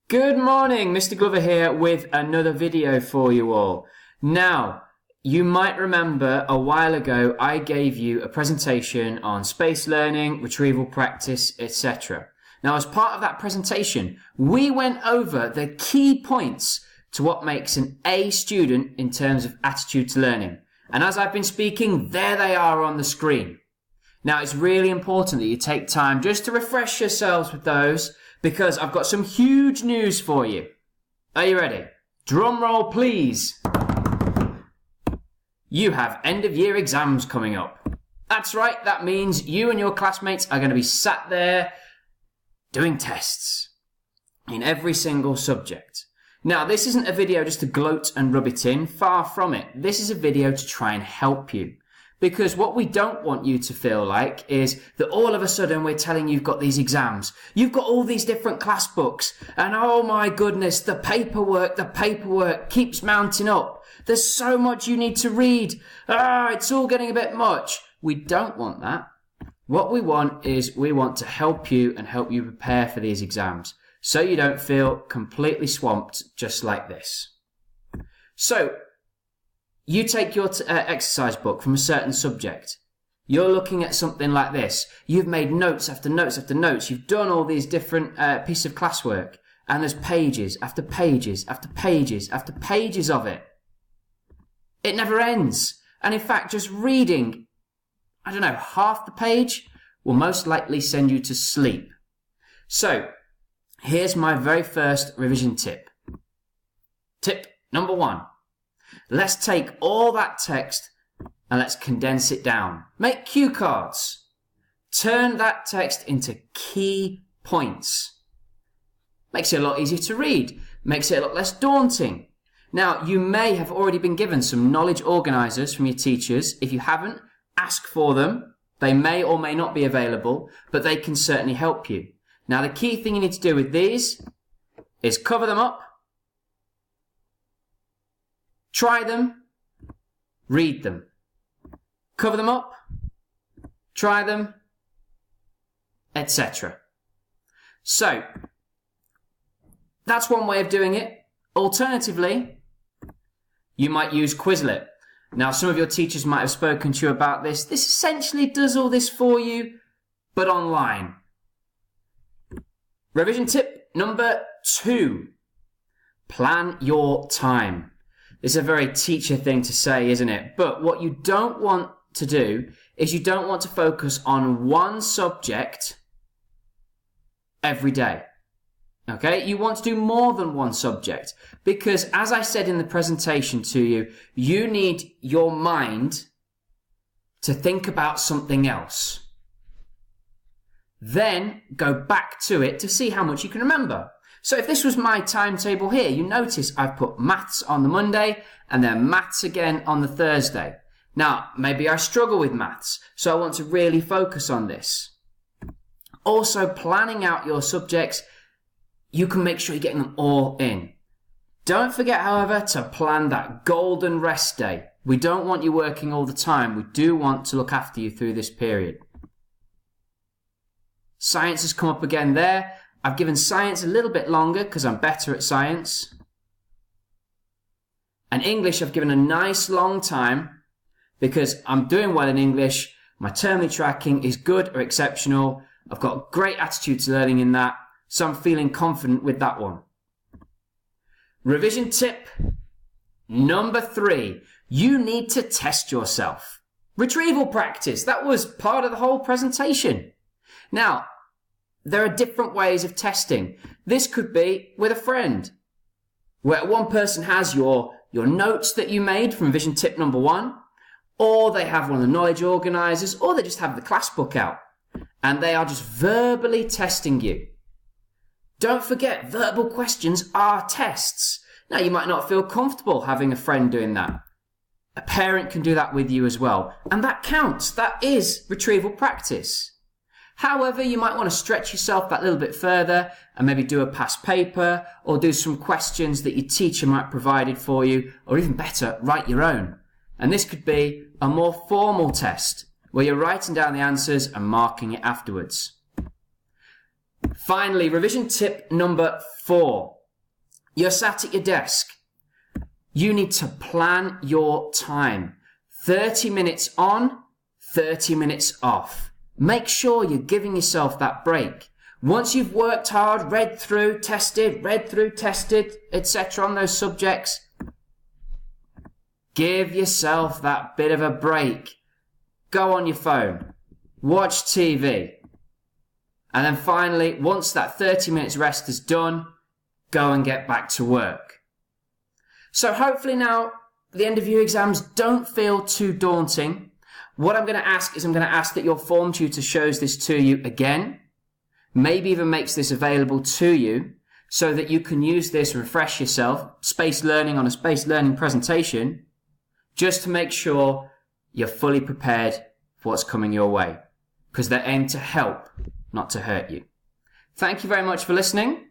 Good morning, Mr. Glover here with another video for you all. Now, you might remember a while ago I gave you a presentation on space learning, retrieval practice, etc. Now, as part of that presentation, we went over the key points to what makes an A student in terms of attitude to learning. And as I've been speaking, there they are on the screen. Now, it's really important that you take time just to refresh yourselves with those, because I've got some huge news for you. Are you ready? Drum roll, please. You have end of year exams coming up. That's right, that means you and your classmates are going to be sat there doing tests in every single subject. Now, this isn't a video just to gloat and rub it in, far from it. This is a video to try and help you. Because what we don't want you to feel like is that all of a sudden we're telling you you've got these exams. You've got all these different class books. And oh my goodness, the paperwork keeps mounting up. There's so much you need to read. It's all getting a bit much. We don't want that. What we want is we want to help you and help you prepare for these exams so you don't feel completely swamped just like this. So, you take your exercise book from a certain subject. You're looking at something like this. You've made notes after notes after notes. You've done all these different pieces of classwork. And there's pages after pages after pages after pages of it. It never ends. And in fact, just reading, half the page will most likely send you to sleep. So, here's my very first revision tip. Tip number 1. Let's take all that text and let's condense it down. Make cue cards. Turn that text into key points. Makes it a lot easier to read. Makes it a lot less daunting. Now, you may have already been given some knowledge organisers from your teachers. If you haven't, ask for them. They may or may not be available, but they can certainly help you. Now, the key thing you need to do with these is cover them up. Try them, read them. Cover them up, try them, etc. So, that's one way of doing it. Alternatively, you might use Quizlet. Now, some of your teachers might have spoken to you about this. This essentially does all this for you, but online. Revision tip number 2. Plan your time. It's a very teacher thing to say, isn't it? But what you don't want to do is you don't want to focus on one subject every day. Okay? You want to do more than one subject. Because as I said in the presentation to you, you need your mind to think about something else. Then go back to it to see how much you can remember. So if this was my timetable here, you notice I've put maths on the Monday and then maths again on the Thursday. Now, maybe I struggle with maths, so I want to really focus on this. Also, planning out your subjects, you can make sure you're getting them all in. Don't forget, however, to plan that golden rest day. We don't want you working all the time. We do want to look after you through this period. Science has come up again there. I've given science a little bit longer because I'm better at science. And English I've given a nice long time because I'm doing well in English. My termly tracking is good or exceptional. I've got a great attitude to learning in that, so I'm feeling confident with that one. Revision tip number 3. You need to test yourself. Retrieval practice. That was part of the whole presentation. Now, there are different ways of testing. This could be with a friend, where one person has your notes that you made from revision tip number 1, or they have one of the knowledge organisers, or they just have the class book out, and they are just verbally testing you. Don't forget, verbal questions are tests. Now, you might not feel comfortable having a friend doing that. A parent can do that with you as well, and that counts. That is retrieval practice. However, you might want to stretch yourself that little bit further and maybe do a past paper or do some questions that your teacher might have provided for you, or even better, write your own. And this could be a more formal test where you're writing down the answers and marking it afterwards. Finally, revision tip number 4. You're sat at your desk. You need to plan your time. 30 minutes on, 30 minutes off. Make sure you're giving yourself that break. Once you've worked hard, read through, tested, etc. on those subjects, give yourself that bit of a break. Go on your phone. Watch TV. And then finally, once that 30 minutes rest is done, go and get back to work. So hopefully now, the end of year exams don't feel too daunting. What I'm going to ask is that your form tutor shows this to you again. Maybe even makes this available to you so that you can use this, refresh yourself, space learning on a space learning presentation, just to make sure you're fully prepared for what's coming your way. Because they're aimed to help, not to hurt you. Thank you very much for listening.